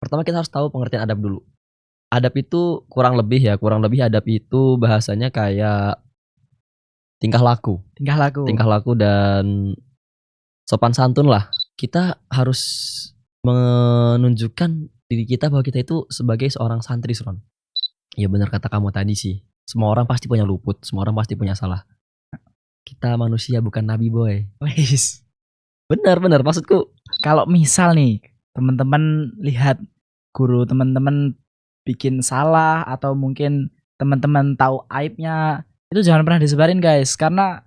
Pertama kita harus tahu pengertian adab dulu. Adab itu kurang lebih adab itu bahasanya kayak tingkah laku dan sopan santun lah. Kita harus menunjukkan diri kita bahwa kita itu sebagai seorang santri, Sron. Ya benar kata kamu tadi sih. Semua orang pasti punya luput, semua orang pasti punya salah. Kita manusia bukan nabi, boy. Wis. Benar maksudku. Kalau misal nih teman-teman lihat guru teman-teman bikin salah atau mungkin teman-teman tahu aibnya, itu jangan pernah disebarin guys, karena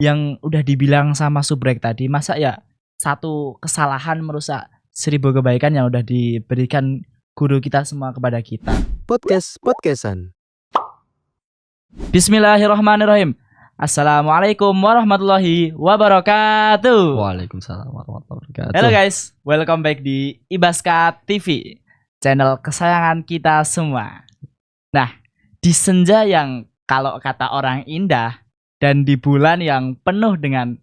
yang udah dibilang sama Subrek tadi, masa ya satu kesalahan merusak 1000 kebaikan yang udah diberikan guru kita semua kepada kita. Podcastan. Bismillahirrahmanirrahim. Assalamualaikum warahmatullahi wabarakatuh. Waalaikumsalam warahmatullahi wabarakatuh. Halo guys, welcome back di Ibaska TV, channel kesayangan kita semua. Nah, di senja yang kalau kata orang indah dan di bulan yang penuh dengan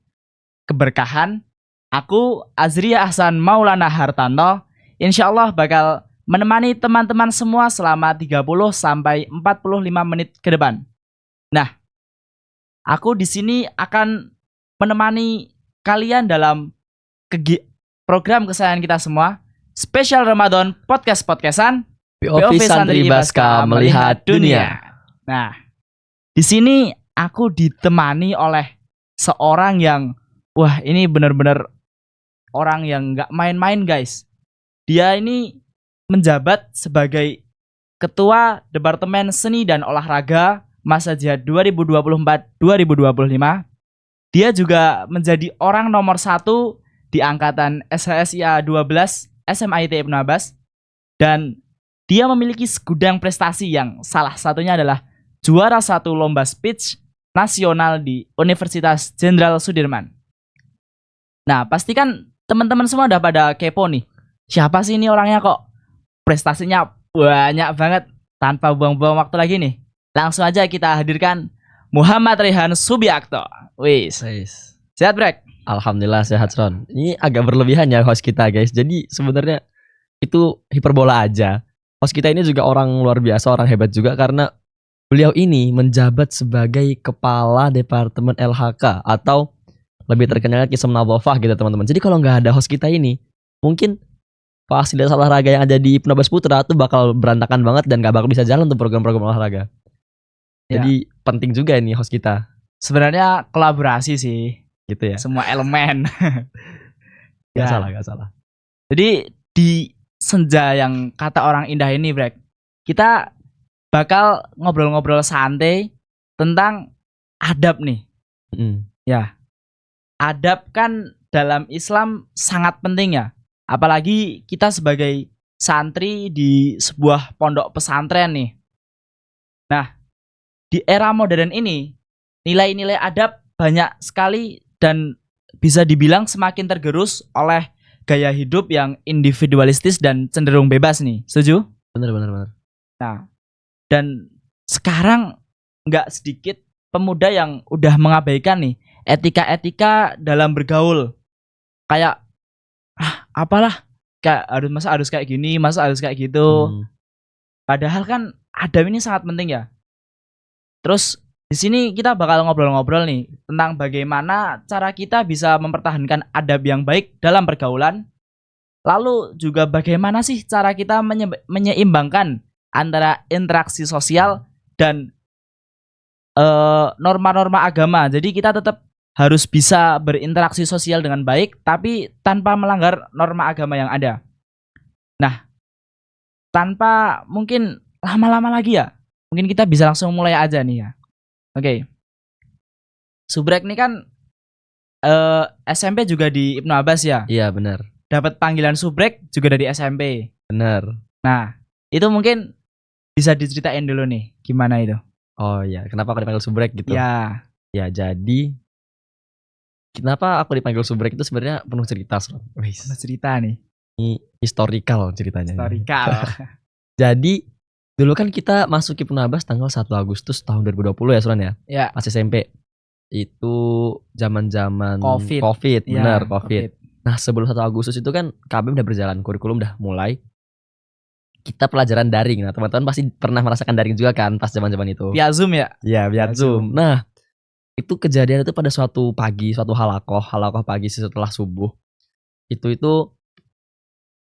keberkahan, aku Azria Ahsan Maulana Hartanto insyaallah bakal menemani teman-teman semua selama 30 sampai 45 menit ke depan. Nah, aku di sini akan menemani kalian dalam program kesayangan kita semua, spesial Ramadan podcastan POV Santri Ibaska melihat dunia. Nah, di sini aku ditemani oleh seorang yang, wah ini benar-benar orang yang nggak main-main guys. Dia ini menjabat sebagai Ketua Departemen Seni dan Olahraga Masa Jihad 2024-2025. Dia juga menjadi orang nomor 1 di angkatan SHSIA 12 SMIT Ibnu Abbas. Dan dia memiliki segudang prestasi yang salah satunya adalah juara 1 lomba speech nasional di Universitas Jenderal Sudirman. Nah, pastikan teman-teman semua udah pada kepo nih. Siapa sih ini orangnya kok prestasinya banyak banget? Tanpa buang-buang waktu lagi nih, langsung aja kita hadirkan Muhammad Rehan Subiakto. Wis. Sehat, Brek? Alhamdulillah sehat, Ron. Ini agak berlebihan ya host kita, guys. Jadi sebenarnya itu hiperbola aja. Host kita ini juga orang luar biasa, orang hebat juga karena beliau ini menjabat sebagai Kepala Departemen LHK atau lebih terkenal Kisum Nadhofah gitu teman-teman. Jadi kalau nggak ada host kita ini, mungkin fasilitas olahraga yang ada di Ibnu Abbas Putra tuh bakal berantakan banget dan gak bakal bisa jalan untuk program-program olahraga. Jadi penting juga ini host kita. Sebenarnya kolaborasi sih, gitu ya. semua elemen. Gak salah. Jadi di senja yang kata orang indah ini, Brek, kita bakal ngobrol-ngobrol santai tentang adab nih. Ya, adab kan dalam Islam sangat penting ya. Apalagi kita sebagai santri di sebuah pondok pesantren nih. Nah, di era modern ini, nilai-nilai adab banyak sekali dan bisa dibilang semakin tergerus oleh gaya hidup yang individualistis dan cenderung bebas nih. Setuju? Bener. Nah, dan sekarang nggak sedikit pemuda yang udah mengabaikan nih etika-etika dalam bergaul. Kayak apalah, kayak harus kayak gini, masa harus kayak gitu. Padahal kan adab ini sangat penting ya. Terus di sini kita bakal ngobrol-ngobrol nih tentang bagaimana cara kita bisa mempertahankan adab yang baik dalam pergaulan. Lalu juga bagaimana sih cara kita menyeimbangkan antara interaksi sosial dan norma-norma agama. Jadi kita tetap harus bisa berinteraksi sosial dengan baik, tapi tanpa melanggar norma agama yang ada. Nah, tanpa mungkin lama-lama lagi ya, mungkin kita bisa langsung mulai aja nih ya. Oke. Subrek ini kan SMP juga di Ibnu Abbas ya? Iya benar. Dapat panggilan Subrek juga dari SMP. Benar. Nah, itu mungkin bisa diceritain dulu nih, gimana itu? Oh iya, kenapa aku dipanggil Subrek gitu? Ya. Ya jadi kenapa aku dipanggil Subrek itu sebenarnya penuh cerita, Penuh cerita nih. Ini historical ceritanya. Historical. Jadi dulu kan kita masuk Ibnu Abbas tanggal 1 Agustus tahun 2020 ya, Suran ya? Ya. Pas SMP. Itu zaman-zaman COVID. Benar, COVID. Nah, sebelum 1 Agustus itu kan KB udah berjalan, kurikulum udah mulai. kita pelajaran daring. Nah, teman-teman pasti pernah merasakan daring juga kan pas zaman-zaman itu. Via Zoom ya? Iya, via Via Zoom. Nah, itu kejadian itu pada suatu pagi, suatu halakoh pagi setelah subuh. Itu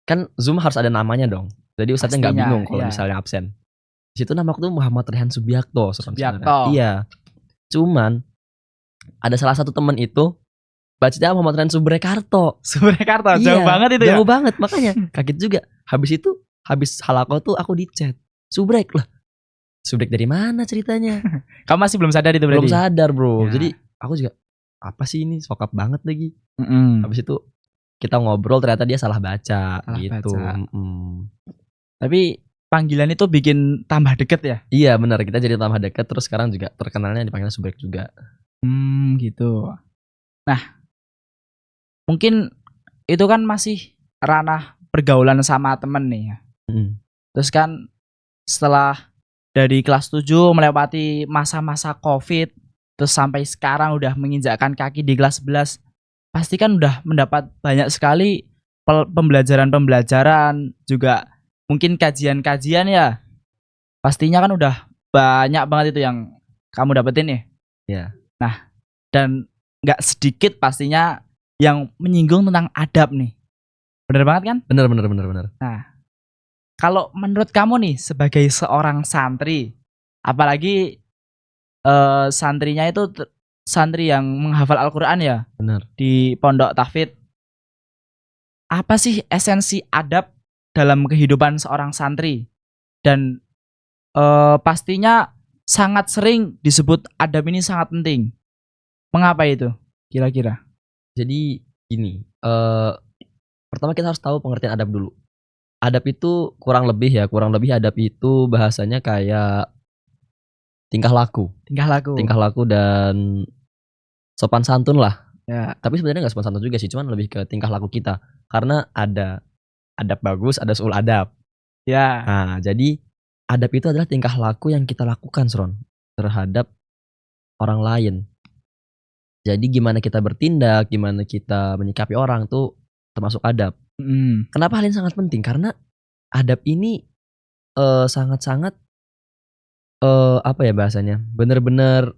kan Zoom harus ada namanya dong. Jadi ustadznya nggak Pastinya, bingung kalau iya. misalnya absen. Di situ nama aku tuh Muhammad Rehan Subiakto. sebenarnya. Subiakto. Iya. Cuman ada salah satu temen itu bacanya Muhammad Rehan Subrekarto. Subrekarto, jauh banget itu ya? Jauh banget, makanya kaget juga. Habis halakoh tuh aku di chat. Subrek lah. Subrek dari mana ceritanya? Kamu masih belum sadar itu berarti? Belum sadar bro. Ya. Jadi aku juga apa sih ini sokap banget lagi. Mm-mm. Habis itu kita ngobrol ternyata dia salah baca Salah gitu. baca. Tapi panggilan itu bikin tambah deket ya? Iya benar, kita jadi tambah dekat. Terus sekarang juga terkenalnya dipanggil Subrek juga. Gitu. Nah, mungkin itu kan masih ranah pergaulan sama temen nih ya. Terus kan setelah dari kelas 7 melewati masa-masa COVID, terus sampai sekarang udah menginjakkan kaki di kelas 11, pasti kan udah mendapat banyak sekali pembelajaran-pembelajaran, juga mungkin kajian-kajian ya. Pastinya kan udah banyak banget itu yang kamu dapetin nih. Iya. Nah, dan nggak sedikit pastinya yang menyinggung tentang adab nih. Bener banget kan? Benar. Nah, kalau menurut kamu nih sebagai seorang santri, apalagi santrinya itu santri yang menghafal Al-Quran ya, Benar. di pondok tahfidz, apa sih esensi adab dalam kehidupan seorang santri? Dan pastinya sangat sering disebut adab ini sangat penting. Mengapa itu kira-kira? Jadi gini, pertama kita harus tahu pengertian adab dulu. Adab itu kurang lebih adab itu bahasanya kayak tingkah laku dan sopan santun lah. Ya. Tapi sebenarnya nggak sopan santun juga sih, cuman lebih ke tingkah laku kita. Karena ada adab bagus, ada suul adab. Ya. Nah, jadi adab itu adalah tingkah laku yang kita lakukan, Sron, terhadap orang lain. Jadi gimana kita bertindak, gimana kita menyikapi orang tuh termasuk adab. Kenapa hal ini sangat penting? Karena adab ini sangat-sangat apa ya bahasanya? Benar-benar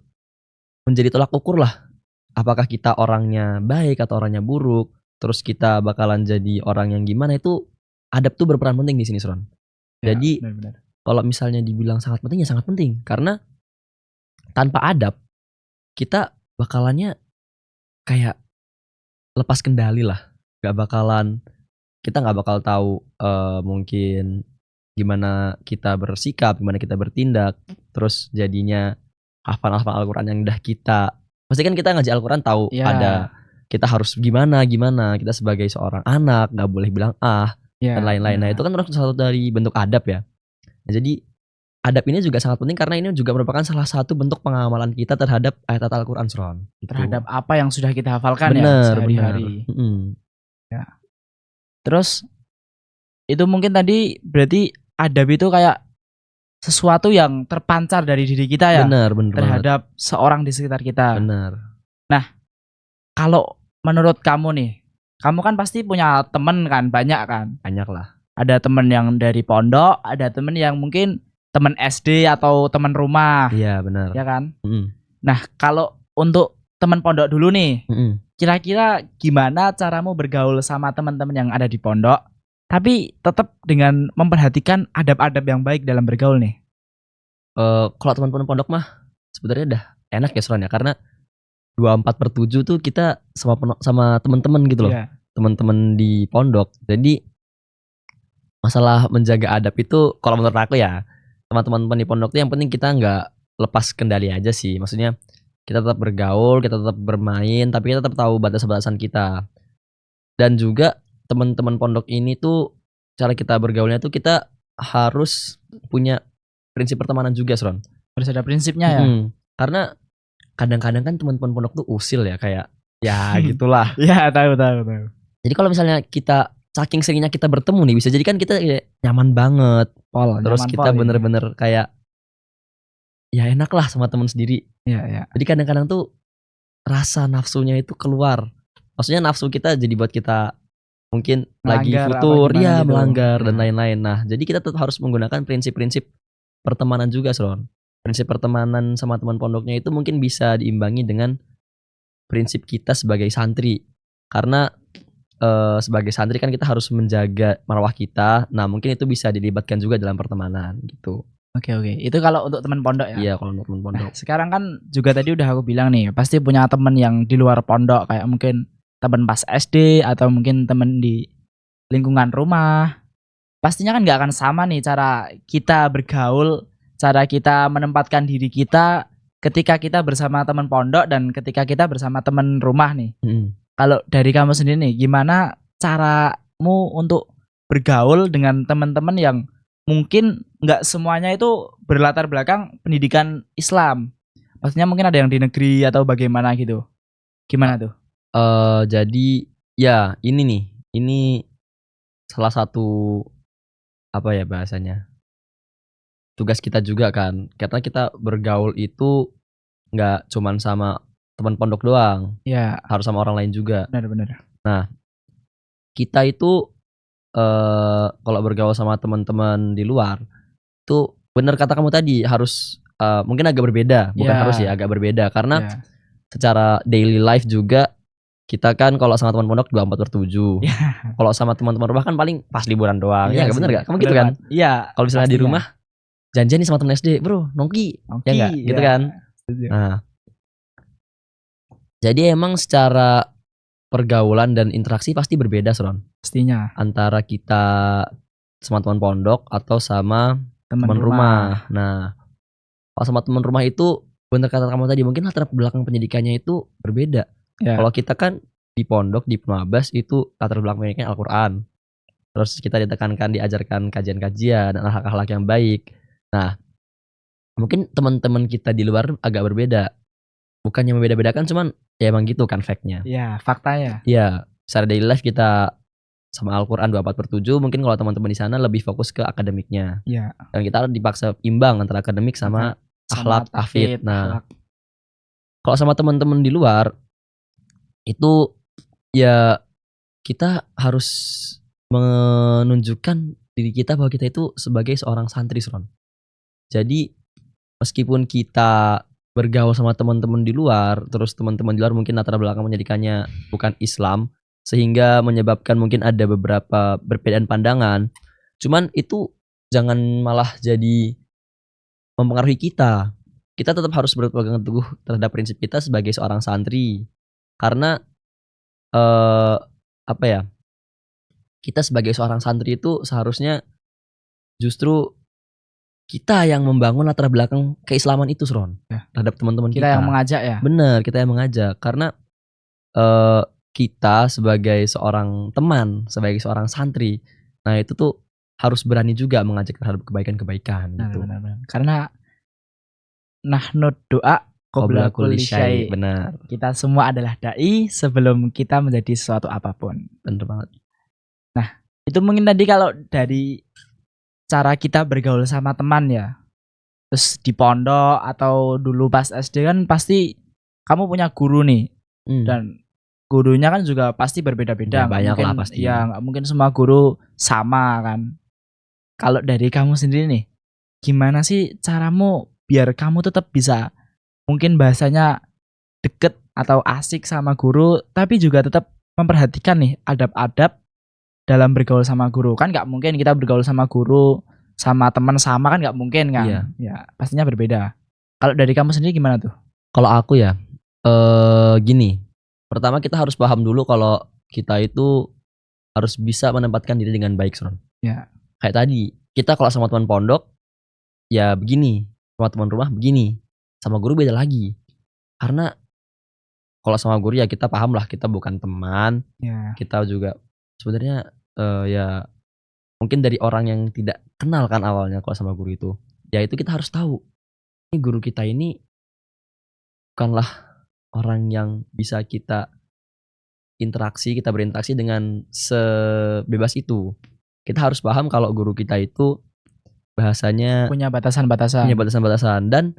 menjadi tolak ukur lah. Apakah kita orangnya baik atau orangnya buruk? Terus kita bakalan jadi orang yang gimana, itu adab tuh berperan penting di sini, Sron. Jadi benar-benar. kalau misalnya dibilang sangat penting ya sangat penting, karena tanpa adab kita bakalannya kayak lepas kendali lah. Kita nggak bakal tahu mungkin gimana kita bersikap, gimana kita bertindak. Terus jadinya hafal Al-Quran yang udah kita, pasti kan kita ngaji Al-Quran tahu ada kita harus gimana kita sebagai seorang anak nggak boleh bilang dan lain-lain. Nah itu kan salah satu dari bentuk adab ya. Nah, jadi adab ini juga sangat penting karena ini juga merupakan salah satu bentuk pengamalan kita terhadap ayat Al-Quran, Sron. Gitu. Terhadap apa yang sudah kita hafalkan bener, ya sehari-hari. Ya. Terus itu mungkin tadi berarti adab itu kayak sesuatu yang terpancar dari diri kita ya, bener terhadap seorang di sekitar kita. Bener. Nah, kalau menurut kamu nih, kamu kan pasti punya temen kan, banyak kan? Banyak lah. Ada temen yang dari pondok, ada temen yang mungkin temen SD atau temen rumah. Iya benar. Ya kan? Nah, kalau untuk temen pondok dulu nih, kira-kira gimana caramu bergaul sama teman-teman yang ada di pondok, tapi tetap dengan memperhatikan adab-adab yang baik dalam bergaul nih? Kalau teman-teman pondok mah sebenarnya udah enak ya, Sron ya, karena 24/7 tuh kita sama teman-teman gitu loh. Yeah. Teman-teman di pondok. Jadi masalah menjaga adab itu kalau menurut aku ya, teman-teman di pondok tuh yang penting kita nggak lepas kendali aja sih. Maksudnya kita tetap bergaul, kita tetap bermain, tapi kita tetap tahu batas-batasan kita. Dan juga teman-teman pondok ini tuh cara kita bergaulnya tuh kita harus punya prinsip pertemanan juga, Sron. Harus ada prinsipnya ya. Karena kadang-kadang kan teman-teman pondok tuh usil ya, kayak ya gitulah. Ya tahu. Jadi kalau misalnya kita saking seringnya kita bertemu nih, bisa jadi kan kita kayak nyaman banget. Terus kita bener-bener kayak ya enak lah sama teman sendiri. Iya. Jadi kadang-kadang tuh rasa nafsunya itu keluar. Maksudnya nafsu kita jadi buat kita mungkin lagi Melanggar apa futur, gimana ya gitu. melanggar dan Ya. lain-lain. Nah, jadi kita tetap harus menggunakan prinsip-prinsip pertemanan juga, Sron. Prinsip pertemanan sama teman pondoknya itu mungkin bisa diimbangi dengan prinsip kita sebagai santri. Karena sebagai santri kan kita harus menjaga marwah kita. Nah, mungkin itu bisa dilibatkan juga dalam pertemanan gitu. Oke. Itu kalau untuk teman pondok ya. Iya, kalau untuk teman pondok. Sekarang kan juga tadi udah aku bilang nih, pasti punya teman yang di luar pondok, kayak mungkin teman pas SD atau mungkin teman di lingkungan rumah. Pastinya kan nggak akan sama nih cara kita bergaul, cara kita menempatkan diri kita ketika kita bersama teman pondok dan ketika kita bersama teman rumah nih. Mm. Kalau dari kamu sendiri nih, gimana caramu untuk bergaul dengan teman-teman yang mungkin nggak semuanya itu berlatar belakang pendidikan Islam? Maksudnya mungkin ada yang di negeri atau bagaimana gitu. Gimana tuh? Jadi ya ini salah satu apa ya bahasanya, tugas kita juga kan, karena kita bergaul itu nggak cuman sama teman pondok doang, Ya, harus sama orang lain juga. benar-benar. Kita itu kalau bergaul sama teman-teman di luar itu bener kata kamu tadi, harus mungkin agak berbeda, bukan Ya. harus ya, agak berbeda karena Ya. secara daily life juga kita kan kalau sama teman pondok 24/7. Ya. Kalau sama teman-teman rumah kan paling pas liburan doang. Iya, Iya bener sih, gak? Kamu bener gitu kan? banget. Iya. Kalau misalnya di pastinya. rumah janjian nih sama temen SD, bro, nongki. Oke, Ya nggak? Gitu ya. kan? Setuju. Nah, jadi emang secara pergaulan dan interaksi pasti berbeda, Sron. Pastinya Antara kita sama teman pondok atau sama teman teman rumah. rumah. Nah, kalau sama teman rumah itu bener kata kamu tadi, mungkin latar belakang pendidikannya itu berbeda. Ya. Kalau kita kan di pondok, di Ibnu Abbas itu latar belakang pendidikannya Al-Quran. Terus kita ditekankan, diajarkan kajian-kajian dan akhlak-akhlak yang baik. Nah, mungkin teman-teman kita di luar agak berbeda. Bukannya membeda-bedakan, cuman ya emang gitu kan fact-nya. Ya, faktanya. Iya, secara daily life kita sama Al-Quran 24/7, mungkin kalau teman-teman di sana lebih fokus ke akademiknya. Ya. Dan kita dipaksa imbang antara akademik sama akhlak, tafid. Nah, akhlak. kalau sama teman-teman di luar itu ya kita harus menunjukkan diri kita bahwa kita itu sebagai seorang santri, Sron. Jadi meskipun kita bergaul sama teman-teman di luar, terus teman-teman di luar mungkin latar belakang pendidikannya bukan Islam, sehingga menyebabkan mungkin ada beberapa perbedaan pandangan. Cuman itu jangan malah jadi mempengaruhi kita. Kita tetap harus berpegang teguh terhadap prinsip kita sebagai seorang santri. Karena apa ya? Kita sebagai seorang santri itu seharusnya justru kita yang membangun latar belakang keislaman itu, Sron. Ya. Terhadap teman-teman kita. Kita yang mengajak ya. Bener, kita yang mengajak. Karena kita sebagai seorang teman, sebagai seorang santri, nah itu tuh harus berani juga mengajak terhadap kebaikan-kebaikan gitu. Benar. Karena nahnu doa Qabla qabla kulli kulli syai'. syai'. Benar, Kita semua adalah dai sebelum kita menjadi sesuatu apapun. bener banget. Itu mungkin tadi kalau dari cara kita bergaul sama teman ya. Terus di pondok atau dulu pas SD kan pasti kamu punya guru nih. Dan gurunya kan juga pasti berbeda-beda. Ya, banyak mungkin, lah pasti. Ya nggak mungkin semua guru sama kan. Kalau dari kamu sendiri nih, gimana sih caramu biar kamu tetap bisa mungkin bahasanya deket atau asik sama guru, tapi juga tetap memperhatikan nih adab-adab dalam bergaul sama guru. Kan nggak mungkin kita bergaul sama guru sama teman sama kan nggak mungkin kan. Iya. Ya pastinya berbeda. Kalau dari kamu sendiri gimana tuh? Kalau aku ya, gini. Pertama kita harus paham dulu kalau kita itu harus bisa menempatkan diri dengan baik, Sron. Ya. Kayak tadi, kita kalau sama teman pondok, ya begini. Sama teman rumah begini. Sama guru beda lagi. Karena kalau sama guru ya kita paham lah, kita bukan teman. Ya. Kita juga sebenarnya ya mungkin dari orang yang tidak kenal kan awalnya kalau sama guru itu. Ya itu kita harus tahu. Ini guru kita ini bukanlah orang yang bisa kita berinteraksi dengan sebebas itu. Kita harus paham kalau guru kita itu bahasanya Punya batasan-batasan. punya batasan-batasan, dan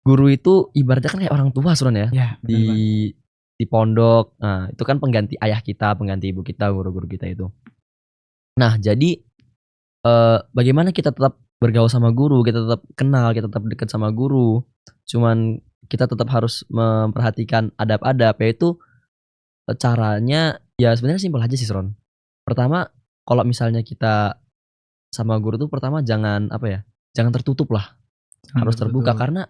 guru itu ibaratnya kan kayak orang tua, Suran ya. Ya, benar banget. di pondok. Nah, itu kan pengganti ayah kita, pengganti ibu kita, guru-guru kita itu. Nah, jadi bagaimana kita tetap bergaul sama guru, kita tetap kenal, kita tetap dekat sama guru. Cuman kita tetap harus memperhatikan adab-adab, yaitu caranya ya sebenarnya simpel aja sih, Ron. Pertama, kalau misalnya kita sama guru tuh pertama jangan apa ya, jangan tertutup lah, harus terbuka karena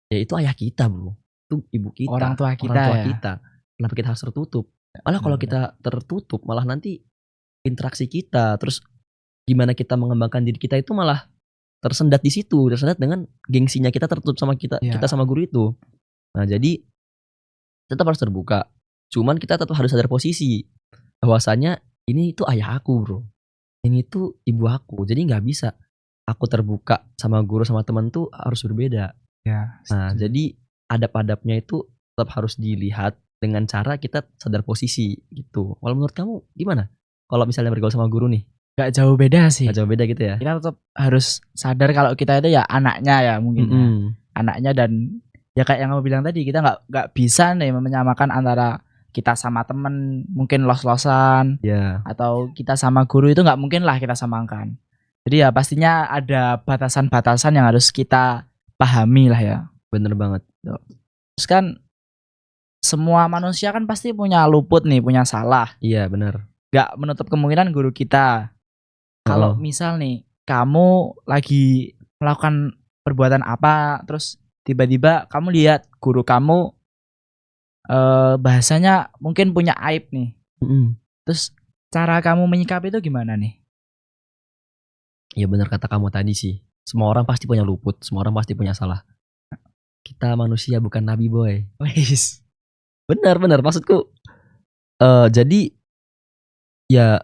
ya itu ayah kita, Bro. Itu ibu kita, Orang tua kita ya. kita. Kenapa kita harus tertutup? Malah kalau kita tertutup, malah nanti interaksi kita, terus gimana kita mengembangkan diri kita itu malah tersendat di situ, tersendat dengan gengsinya kita tertutup sama kita sama guru itu. Nah, jadi tetap harus terbuka. Cuman kita tetap harus sadar posisi bahwasanya ini itu ayah aku, Bro. Ini tuh ibu aku. Jadi nggak bisa aku terbuka sama guru sama teman tuh harus berbeda. Ya. Nah, jadi adab-adabnya itu tetap harus dilihat dengan cara kita sadar posisi gitu. Kalau menurut kamu gimana? Kalau misalnya bergaul sama guru nih? Gak jauh beda sih. Gak jauh beda gitu ya? Kita tetap harus sadar kalau kita itu ya anaknya ya mungkin ya. Anaknya, dan ya kayak yang kamu bilang tadi, kita nggak bisa nih menyamakan antara kita sama temen mungkin los-losan atau kita sama guru itu nggak mungkin lah kita samakan. Jadi ya pastinya ada batasan-batasan yang harus kita pahami lah ya. Bener banget. Terus kan semua manusia kan pasti punya luput nih, punya salah. Iya bener. Gak menutup kemungkinan guru kita. Kalau misal nih kamu lagi melakukan perbuatan apa, terus tiba-tiba kamu lihat guru kamu bahasanya mungkin punya aib nih. Terus cara kamu menyikapi itu gimana nih? Ya benar kata kamu tadi sih. Semua orang pasti punya luput, semua orang pasti punya salah. Kita manusia bukan nabi, boy. Wis. Benar maksudku. Jadi ya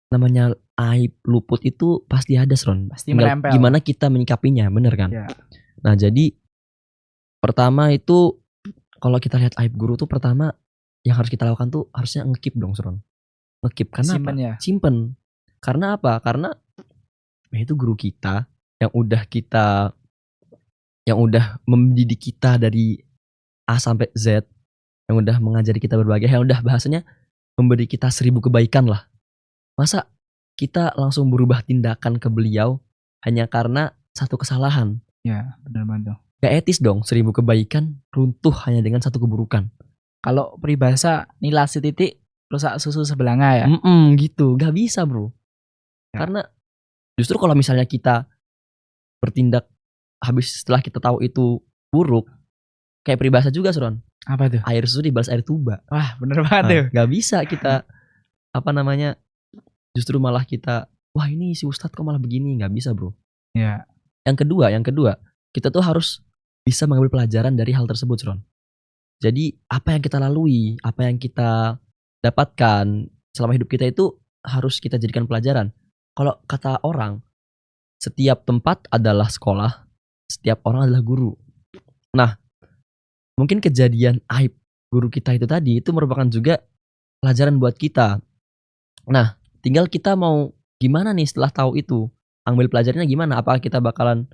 namanya aib, luput itu pasti ada, Ron. Pasti menempel. Gimana kita menyikapinya, bener kan? Ya. Nah, jadi pertama itu kalau kita lihat aib guru tuh pertama yang harus kita lakukan tuh harusnya nge-keep dong, Ron. Nge-keep karena Simpen apa? Ya? Simpen. Karena apa? Karena itu guru kita yang udah mendidik kita dari A sampai Z, yang udah mengajari kita berbagai hal, yang udah bahasanya memberi kita 1000 kebaikan lah. Masa kita langsung berubah tindakan ke beliau hanya karena satu kesalahan? Ya, benar banget. Gak etis dong, 1000 kebaikan runtuh hanya dengan satu keburukan. Kalau peribahasa nilai titik rusak susu sebelanga ya. Gitu, gak bisa, Bro. Ya. Karena justru kalau misalnya kita bertindak habis setelah kita tahu itu buruk, kayak peribahasa juga, Suron. Apa tuh? Air susu dibalas air tuba. Wah, bener banget tuh. Gak bisa kita justru malah kita, wah ini si Ustadz kok malah begini. Gak bisa, Bro. Ya. Yang kedua, kita tuh harus bisa mengambil pelajaran dari hal tersebut, Ron. Jadi apa yang kita lalui, apa yang kita dapatkan selama hidup kita itu harus kita jadikan pelajaran. Kalau kata orang, setiap tempat adalah sekolah, setiap orang adalah guru. Nah, mungkin kejadian aib guru kita itu tadi itu merupakan juga pelajaran buat kita. Nah, tinggal kita mau gimana nih setelah tahu itu, ambil pelajarannya gimana? Apakah kita bakalan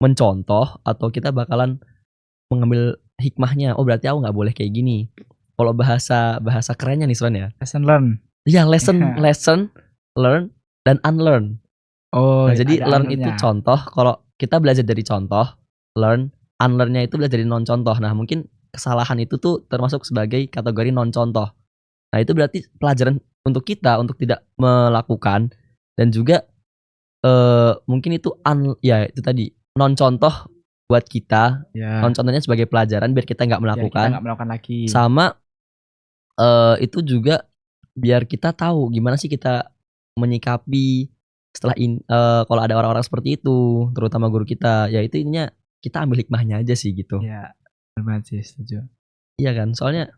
mencontoh atau kita bakalan mengambil hikmahnya? Oh, berarti aku nggak boleh kayak gini. Kalau bahasa kerennya nih, Swan ya. Lesson learn. Iya, lesson, learn dan unlearn. Oh, nah, jadi learn itu contoh. Kalau kita belajar dari contoh, learn, unlearn-nya itu belajar dari non contoh. Nah, mungkin kesalahan itu tuh termasuk sebagai kategori non contoh. Nah, itu berarti pelajaran untuk kita untuk tidak melakukan, dan juga mungkin itu itu tadi non contoh buat kita. Non contohnya sebagai pelajaran biar kita nggak melakukan. Kita nggak melakukan lagi. Sama itu juga biar kita tahu gimana sih kita menyikapi setelah kalau ada orang-orang seperti itu, terutama guru kita. Ya itu intinya kita ambil hikmahnya aja sih gitu. Iya, benar sih, setuju. Iya kan, soalnya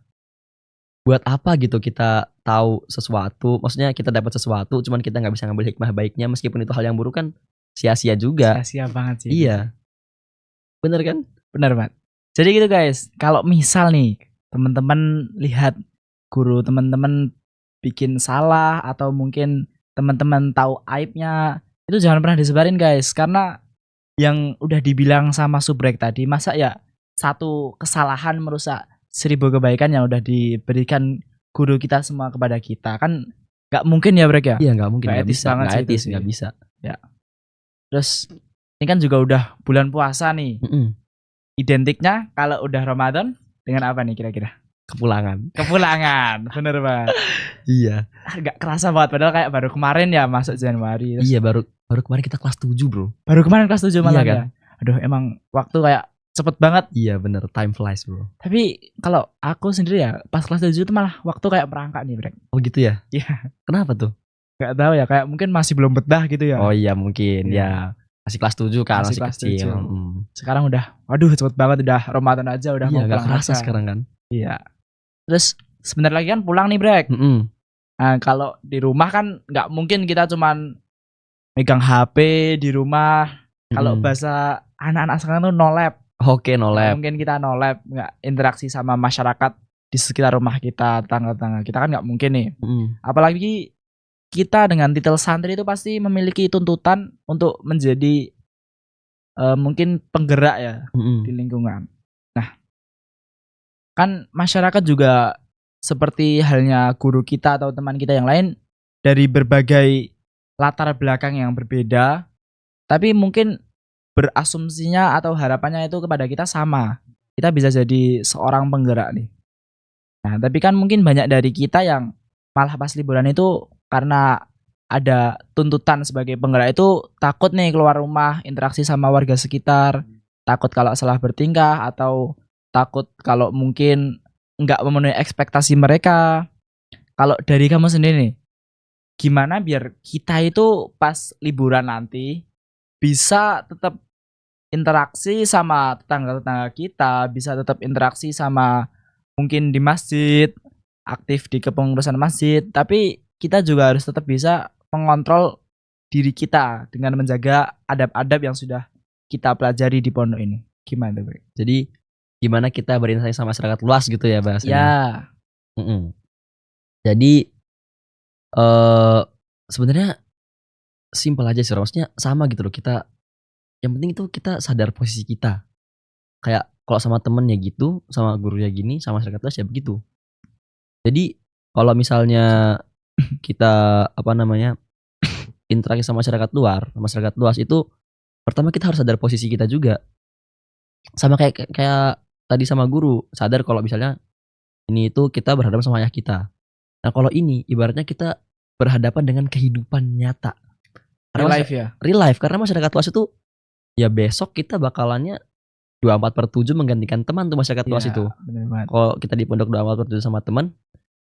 buat apa gitu kita tahu sesuatu, maksudnya kita dapat sesuatu, cuman kita nggak bisa ngambil hikmah baiknya, meskipun itu hal yang buruk kan sia-sia juga. Sia-sia banget sih. Iya, bener kan? Bener banget. Jadi gitu guys, kalau misal nih teman-teman lihat guru teman-teman bikin salah atau mungkin teman-teman tahu aibnya, itu jangan pernah disebarin guys, karena yang udah dibilang sama Subrek tadi, masa ya satu kesalahan merusak 1000 kebaikan yang udah diberikan guru kita semua kepada kita. Kan nggak mungkin ya Brek ya. Iya nggak mungkin, Nggak nggak etis bisa, banget nggak sih itu etis, sih. nggak bisa. Terus ini kan juga udah bulan puasa nih. Mm-mm. Identiknya kalau udah Ramadan dengan apa nih kira-kira? Kepulangan. Kepulangan, bener banget. Iya. Gak kerasa banget padahal kayak baru kemarin ya masuk Januari. Terus Iya baru kemarin kita kelas 7 bro. baru kemarin kelas 7 malah Iya kan? ya. Aduh emang waktu kayak cepet banget. Iya bener, time flies bro. Tapi kalau aku sendiri ya pas kelas 7 itu malah waktu kayak merangkak nih Brek. Oh gitu ya? Iya. Kenapa tuh? Gak tahu ya kayak mungkin masih belum betah gitu ya. Oh iya mungkin Iya. ya. Masih kelas 7 kan, Masih masih kelas kecil. 7. Sekarang udah waduh cepet banget udah Ramadan aja udah Iya mau gak pulang kerasa aja. sekarang kan. Iya. Terus sebentar lagi kan pulang nih Brek. Mm-mm. Nah, kalau di rumah kan nggak mungkin kita cuman megang HP di rumah. Kalau Mm-mm. bahasa anak-anak sekarang tuh no lab. Oke no Nggak lab. mungkin kita no lab, nggak interaksi sama masyarakat di sekitar rumah kita, tetangga-tetangga kita kan nggak mungkin nih. Mm-mm. Apalagi kita dengan titel santri itu pasti memiliki tuntutan untuk menjadi mungkin penggerak ya Mm-mm. di lingkungan. Nah, kan masyarakat juga seperti halnya guru kita atau teman kita yang lain dari berbagai latar belakang yang berbeda, tapi mungkin berasumsinya atau harapannya itu kepada kita sama. Kita bisa jadi seorang penggerak nih. Nah, tapi kan mungkin banyak dari kita yang malah pas liburan itu karena ada tuntutan sebagai penggerak itu takut nih keluar rumah, interaksi sama warga sekitar, takut kalau salah bertingkah atau takut kalau mungkin nggak memenuhi ekspektasi mereka. Kalau dari kamu sendiri nih, gimana biar kita itu pas liburan nanti bisa tetap interaksi sama tetangga-tetangga kita, bisa tetap interaksi sama mungkin di masjid, aktif di kepengurusan masjid, tapi kita juga harus tetap bisa mengontrol diri kita dengan menjaga adab-adab yang sudah kita pelajari di pondok ini. Gimana tuh, Bre? Jadi gimana kita berinteraksi sama masyarakat luas gitu ya bahasanya. Ya, Mm-mm. Jadi sebenarnya simpel aja sih, maksudnya sama gitu loh. Kita yang penting itu kita sadar posisi kita. Kayak kalau sama temennya gitu, sama gurunya gini, sama masyarakat luas ya begitu. Jadi kalau misalnya kita interaksi sama masyarakat luas itu pertama kita harus sadar posisi kita juga. Sama kayak tadi sama guru, sadar kalau misalnya ini itu kita berhadapan sama ayah kita. Nah kalau ini ibaratnya kita berhadapan dengan kehidupan nyata. real life ya. Real life, karena masyarakat luas itu ya besok kita bakalannya 24/7 menggantikan teman tuh masyarakat luas Iya, itu. bener banget. Kalau kita di pondok 24/7 sama teman,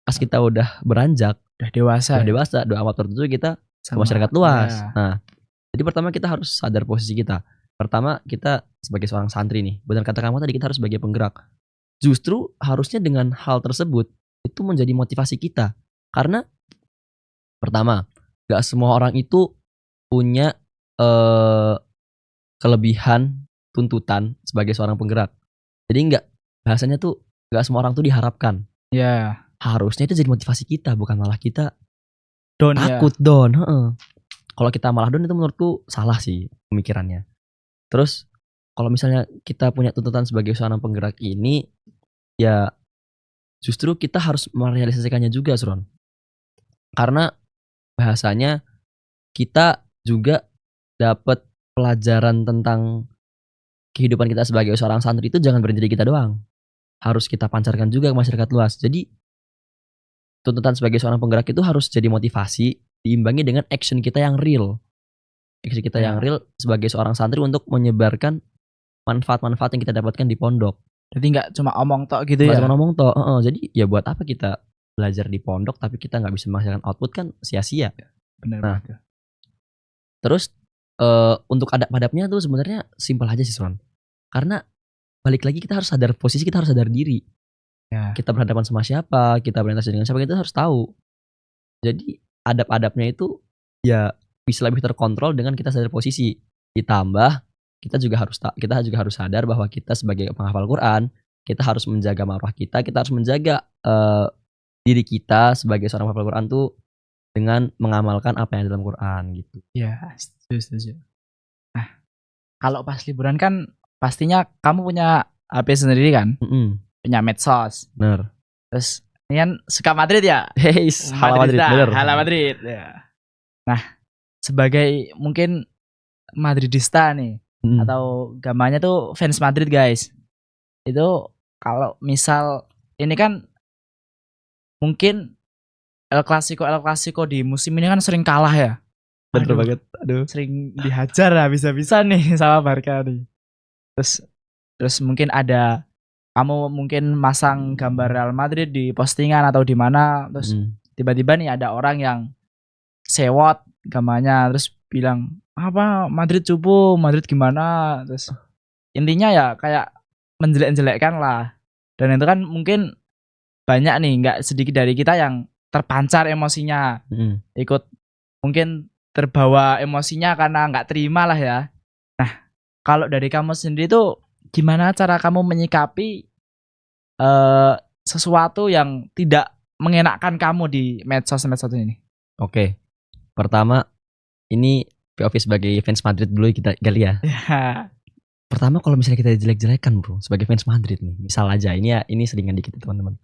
pas kita udah beranjak, Udah dewasa. udah ya, dewasa 24/7 kita ke sama masyarakat luas. ya. Nah, jadi pertama kita harus sadar posisi kita. Pertama kita sebagai seorang santri nih, benar kata kamu tadi, kita harus sebagai penggerak. Justru harusnya dengan hal tersebut itu menjadi motivasi kita. Karena pertama, gak semua orang itu punya kelebihan tuntutan sebagai seorang penggerak. Jadi bahasanya tuh gak semua orang tuh diharapkan. Ya, Harusnya itu jadi motivasi kita, bukan malah kita down ya. takut down. Heeh. Kalau kita malah down itu menurutku salah sih pemikirannya. Terus kalau misalnya kita punya tuntutan sebagai seorang penggerak ini, ya justru kita harus merealisasikannya juga, Suron. Karena bahasanya kita juga dapat pelajaran tentang kehidupan kita sebagai seorang santri itu jangan berhenti di kita doang. Harus kita pancarkan juga ke masyarakat luas. Jadi tuntutan sebagai seorang penggerak itu harus jadi motivasi diimbangi dengan action kita yang real. Action kita yang real sebagai seorang santri untuk menyebarkan manfaat-manfaat yang kita dapatkan di pondok. Jadi nggak cuma omong tok gitu Nggak ya. cuma ngomong toh. Jadi ya buat apa kita belajar di pondok tapi kita nggak bisa menghasilkan output, kan sia-sia. Benar Nah, banget. Terus untuk adab-adabnya tuh sebenarnya simpel aja sih, Son. Karena balik lagi kita harus sadar posisi, kita harus sadar diri. Ya. Kita berhadapan sama siapa, kita berinteraksi dengan siapa, kita harus tahu. Jadi adab-adabnya itu ya bisa lebih terkontrol dengan kita sadar posisi. Ditambah kita juga harus sadar bahwa kita sebagai penghafal Quran, kita harus menjaga marwah kita harus menjaga diri kita sebagai seorang penghafal Quran tuh dengan mengamalkan apa yang ada dalam Quran gitu. Ya, setuju. Nah, kalau pas liburan kan pastinya kamu punya HP sendiri kan? Mm-mm. punya medsos. Bener. Terus ini kan suka Madrid ya? Hey, Hala Madrid, Madridista, bener. Hala Madrid. Ya. Nah, sebagai mungkin Madridista nih Mm. atau gamanya tuh fans Madrid guys. Itu kalau misal ini kan mungkin El Clasico di musim ini kan sering kalah ya. Bener Aduh, banget. Aduh. sering dihajar habis-habisan nih sama Barca nih. Terus mungkin ada kamu mungkin masang gambar Real Madrid di postingan atau di mana, terus Mm. tiba-tiba nih ada orang yang sewot gambarnya terus bilang apa Madrid cupu, Madrid gimana, terus intinya ya kayak menjelek-jelekkan lah. Dan itu kan mungkin banyak nih, nggak sedikit dari kita yang terpancar emosinya, Mm. ikut mungkin terbawa emosinya karena nggak terima lah ya. Nah, kalau dari kamu sendiri tuh gimana cara kamu menyikapi sesuatu yang tidak mengenakkan kamu di medsos ini? Oke. Pertama, ini POV sebagai fans Madrid dulu kita kali ya. Ya, Pertama kalau misalnya kita jelek-jelekan bro, sebagai fans Madrid nih, misal aja ini ya, ini seringan dikit ya, teman-teman.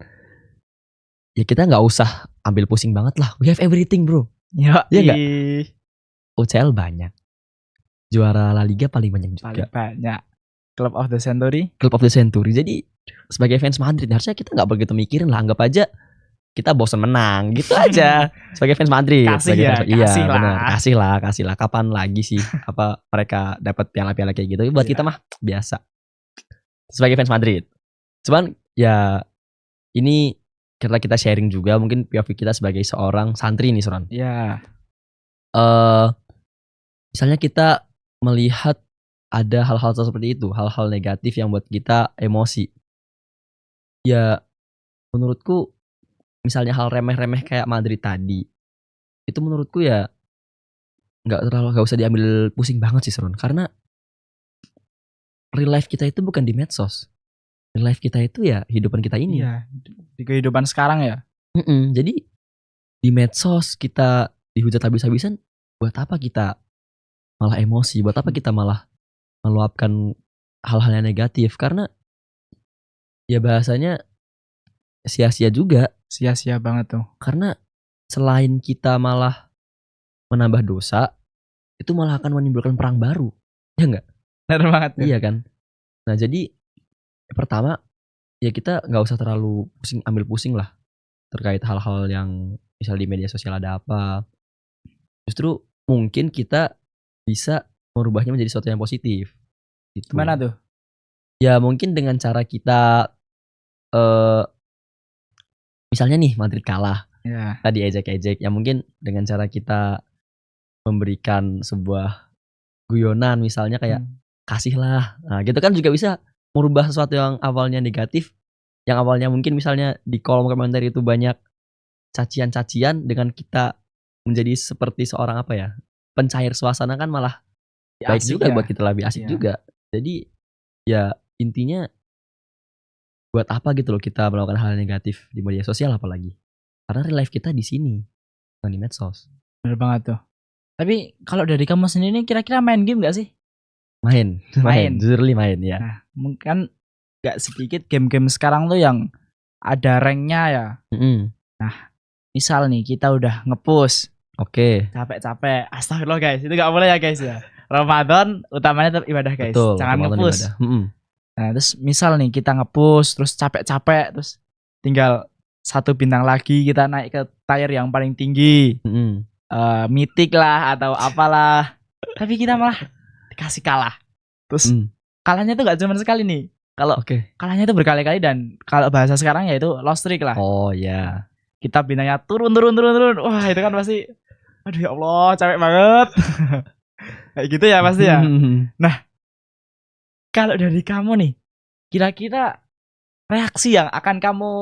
Ya kita nggak usah ambil pusing banget lah. We have everything bro. ya, Iya nggak? UCL banyak. Juara La Liga paling banyak paling juga. banyak. Club of the Century. Club of the Century. Jadi sebagai fans Madrid harusnya kita nggak begitu mikirin lah. Anggap aja kita bosan menang gitu aja. Sebagai fans Madrid. Kasih sebagai ya, fans, iya kasih lah. benar. Kasih lah. Kapan lagi sih apa mereka dapat piala-piala kayak gitu? Buat Iya. kita mah biasa. Sebagai fans Madrid. Cuman ya ini karena kita sharing juga mungkin POV kita sebagai seorang santri nih Suran. Ya, Misalnya kita melihat ada hal-hal seperti itu, hal-hal negatif yang buat kita emosi. Ya menurutku misalnya hal remeh-remeh kayak Madrid tadi, itu menurutku ya nggak usah diambil pusing banget sih Suran. Karena real life kita itu bukan di medsos. Real life kita itu ya kehidupan kita ini. iya. Di kehidupan sekarang ya. Jadi di medsos kita dihujat habis-habisan, buat apa kita malah emosi? Buat apa kita malah meluapkan hal-hal yang negatif? Karena ya bahasanya sia-sia juga. Sia-sia banget tuh. Karena selain kita malah menambah dosa, itu malah akan menimbulkan perang baru. Ya enggak? Bener banget tuh. Iya kan? Nah jadi pertama ya kita nggak usah terlalu ambil pusing lah terkait hal-hal yang misal di media sosial ada apa. Justru mungkin kita bisa merubahnya menjadi sesuatu yang positif. Gitu. Gimana tuh? Ya mungkin dengan cara kita misalnya nih Madrid kalah, Ya. tadi ejek-ejek, ya mungkin dengan cara kita memberikan sebuah guyonan misalnya kayak kasihlah, nah gitu kan juga bisa merubah sesuatu yang awalnya negatif, yang awalnya mungkin misalnya di kolom komentar itu banyak cacian-cacian, dengan kita menjadi seperti seorang apa ya, pencair suasana kan malah baik Asik juga ya. buat kita, lebih asik Iya. juga. Jadi ya intinya buat apa gitu loh kita melakukan hal negatif di media sosial, apalagi karena real life kita di sini bukan di medsos. Bener banget tuh. Tapi kalau dari kamu sendiri kira-kira main game gak sih? Main. Jujur main ya. Nah, mungkin gak sedikit game-game sekarang tuh yang ada ranknya ya. Nah, misal nih kita udah nge-push, Oke. capek-capek, astagfirullah guys, itu gak boleh ya guys ya. Ramadan utamanya tetap ibadah guys. Betul. Jangan Ramadan nge-push. ibadah. Nah, terus misal nih kita nge-push terus capek-capek, terus tinggal 1 bintang lagi kita naik ke tier yang paling tinggi. Mythic lah atau apalah. Tapi kita malah dikasih kalah. Terus kalahnya tuh gak cuma sekali nih. Kalau Oke. kalahnya itu berkali-kali, dan kalau bahasa sekarang ya itu lost streak lah. Oh ya. Kita bintangnya turun. Wah, itu kan pasti aduh ya Allah, capek banget. Kayak gitu ya pasti ya. Nah, kalau dari kamu nih, kira-kira reaksi yang akan kamu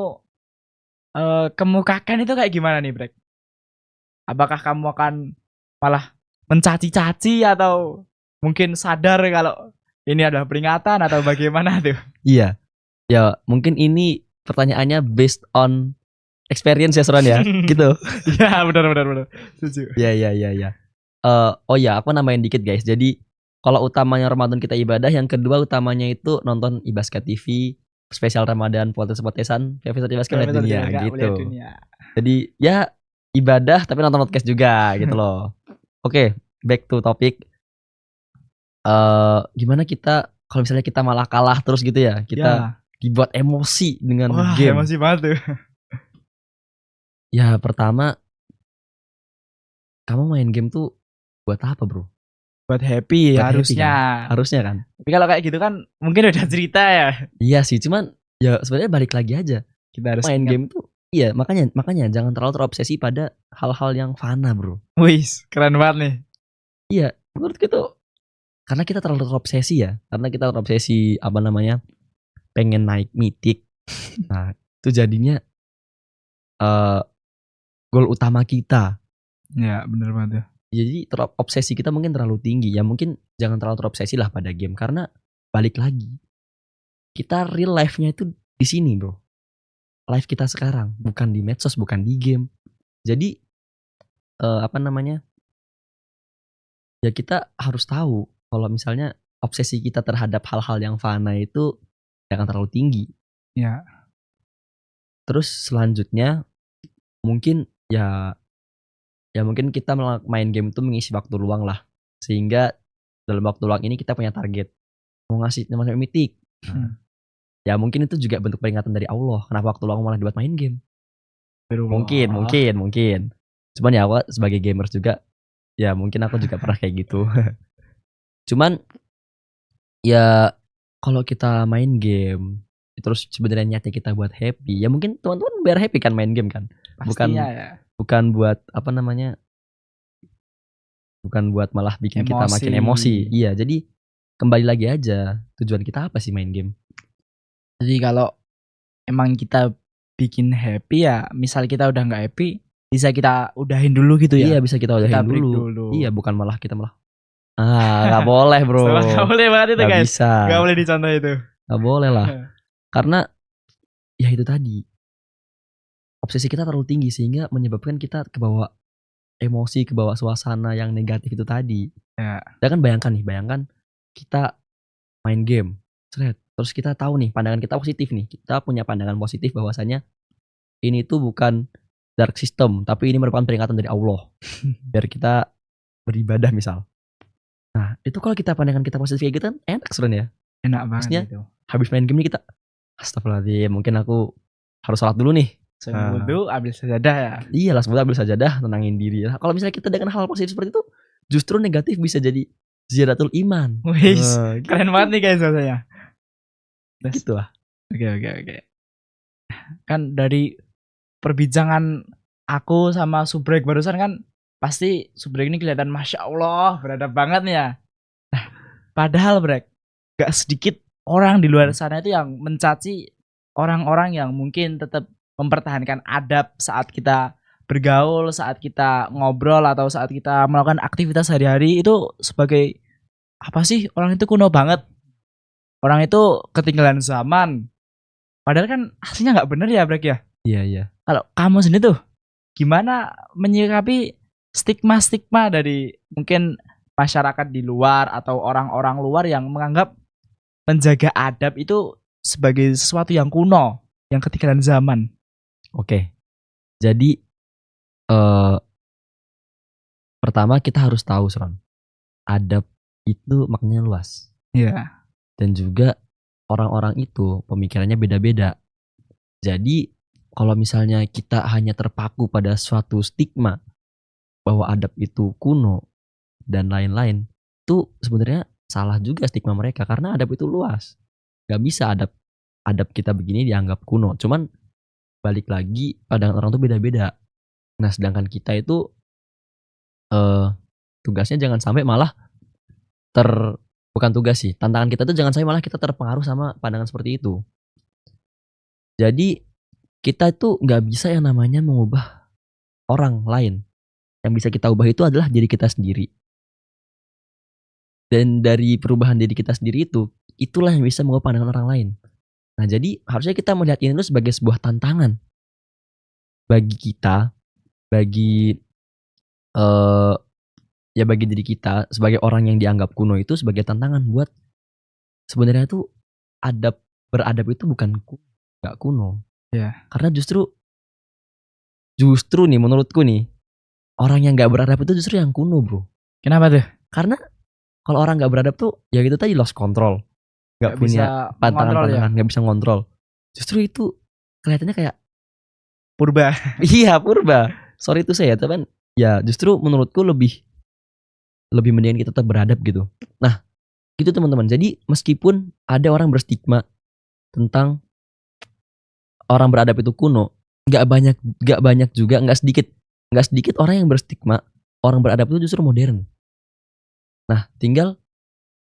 kemukakan itu kayak gimana nih, Brek? Apakah kamu akan malah mencaci-caci atau mungkin sadar kalau ini adalah peringatan atau bagaimana tuh? Iya. Ya mungkin ini pertanyaannya based on experience ya Suran ya. Gitu. Ya benar. Setuju. Ya. Oh ya, aku nambahin dikit guys. Jadi kalau utamanya Ramadan kita ibadah, yang kedua utamanya itu nonton Ibaskat TV, spesial Ramadan podcast-podcastan episode Ibaskat Melihat Dunia gitu. Dunia. Jadi ya ibadah tapi nonton podcast juga gitu loh. Oke, back to topic. Gimana kita kalau misalnya kita malah kalah terus gitu ya, kita dibuat emosi dengan game. Emosi banget tuh. Ya pertama, kamu main game tuh buat apa bro? Buat happy Buat happy harusnya. Harusnya kan? Tapi kalau kayak gitu kan mungkin udah cerita ya. Iya sih, cuman ya sebenarnya balik lagi aja. Kita harus Main ingat. game tuh, iya makanya jangan terlalu terobsesi pada hal-hal yang fana bro. Wih, keren banget nih. Iya, menurutku tuh karena kita terlalu terobsesi ya, karena kita terobsesi apa namanya pengen naik mitik. Nah itu jadinya goal utama kita. Ya bener banget ya. Jadi obsesi kita mungkin terlalu tinggi. Ya mungkin jangan terlalu terobsesi lah pada game. Karena balik lagi. Kita real life-nya itu di sini bro. Life kita sekarang. Bukan di medsos, bukan di game. Jadi apa namanya. Ya kita harus tahu. Kalau misalnya obsesi kita terhadap hal-hal yang fana itu jangan terlalu tinggi. Ya. Terus selanjutnya mungkin ya mungkin kita main game itu mengisi waktu luang lah. Sehingga dalam waktu luang ini kita punya target. Mau ngasih namanya mitik. Nah, ya mungkin itu juga bentuk peringatan dari Allah. Kenapa waktu luang malah dibuat main game? Mungkin. Cuman ya aku sebagai gamers juga. Ya mungkin aku juga pernah kayak gitu. Cuman ya kalau kita main game. Terus sebenarnya niatnya kita buat happy. Ya mungkin teman-teman biar happy kan main game kan. Pastinya ya. Bukan buat apa namanya, bukan buat malah bikin kita makin emosi. Iya, jadi kembali lagi aja tujuan kita apa sih main game. Jadi kalau emang kita bikin happy ya, misal kita udah nggak happy, bisa kita udahin dulu gitu ya. Iya, bisa kita udahin dulu. Iya, bukan malah kita nggak boleh bro. Nggak boleh banget itu Nggak guys. bisa. Nggak boleh dicontoh itu. Nggak boleh lah. Karena ya itu tadi, obsesi kita terlalu tinggi sehingga menyebabkan kita kebawa emosi, kebawa suasana yang negatif itu tadi. Ya. Ya kan bayangkan kita main game, terus kita tahu nih pandangan kita positif nih. Kita punya pandangan positif bahwasanya ini tuh bukan dark system, tapi ini merupakan peringatan dari Allah. Biar kita beribadah misal. Nah, itu kalau kita pandangan kita positif kayak gitu kan enak sebenarnya. Enak banget Maksudnya, itu. Habis main game ini kita astagfirullahaladzim, mungkin aku harus sholat dulu nih. Wudhu, ambil sajadah ya. Iya lah, semoga ambil sajadah, tenangin diri. Nah, kalau misalnya kita dengan hal positif seperti itu, justru negatif bisa jadi ziyadatul iman. Wih, keren banget nih guys rasanya. Gitu lah. Oke. Kan dari perbincangan aku sama Subrek barusan kan, pasti Subrek ini kelihatan Masya Allah, beradab banget nih ya. Nah, padahal Brek, gak sedikit orang di luar sana itu yang mencaci orang-orang yang mungkin tetap mempertahankan adab saat kita bergaul, saat kita ngobrol, atau saat kita melakukan aktivitas sehari-hari itu sebagai apa sih, orang itu kuno banget, orang itu ketinggalan zaman. Padahal kan aslinya nggak bener ya Brek ya. Iya. Kalau kamu sendiri tuh gimana menyikapi stigma-stigma dari mungkin masyarakat di luar atau orang-orang luar yang menganggap menjaga adab itu sebagai sesuatu yang kuno, yang ketinggalan zaman? Oke. Jadi pertama kita harus tahu Sron, adab itu maknanya luas. Iya. Dan juga orang-orang itu pemikirannya beda-beda. Jadi kalau misalnya kita hanya terpaku pada suatu stigma bahwa adab itu kuno dan lain-lain, itu sebenarnya salah juga stigma mereka, karena adab itu luas. Gak bisa adab kita begini dianggap kuno. Cuman balik lagi pandangan orang tuh beda-beda. Nah sedangkan kita itu tugasnya jangan sampai malah bukan tugas sih, tantangan kita tuh jangan sampai malah kita terpengaruh sama pandangan seperti itu. Jadi kita itu gak bisa yang namanya mengubah orang lain. Yang bisa kita ubah itu adalah diri kita sendiri. Dan dari perubahan diri kita sendiri itulah yang bisa mengubah pandangan orang lain. Nah jadi harusnya kita melihat ini tuh sebagai sebuah tantangan bagi kita, bagi bagi diri kita sebagai orang yang dianggap kuno itu sebagai tantangan buat sebenarnya tuh adab beradab itu bukan nggak kuno. Iya. Karena justru nih menurutku nih, orang yang nggak beradab itu justru yang kuno, bro. Kenapa tuh? Karena kalau orang nggak beradab tuh ya itu tadi lost control, nggak Nggak punya bisa mengontrol ya? pantangan-pantangan, nggak bisa ngontrol. Justru itu kelihatannya kayak Purba. iya purba. Sorry itu saya, tapi ya justru menurutku lebih mendingan kita tetap beradab gitu. Nah, gitu teman-teman. Jadi meskipun ada orang berstigma tentang orang beradab itu kuno, nggak banyak juga, nggak sedikit orang yang berstigma orang beradab itu justru modern. Nah, tinggal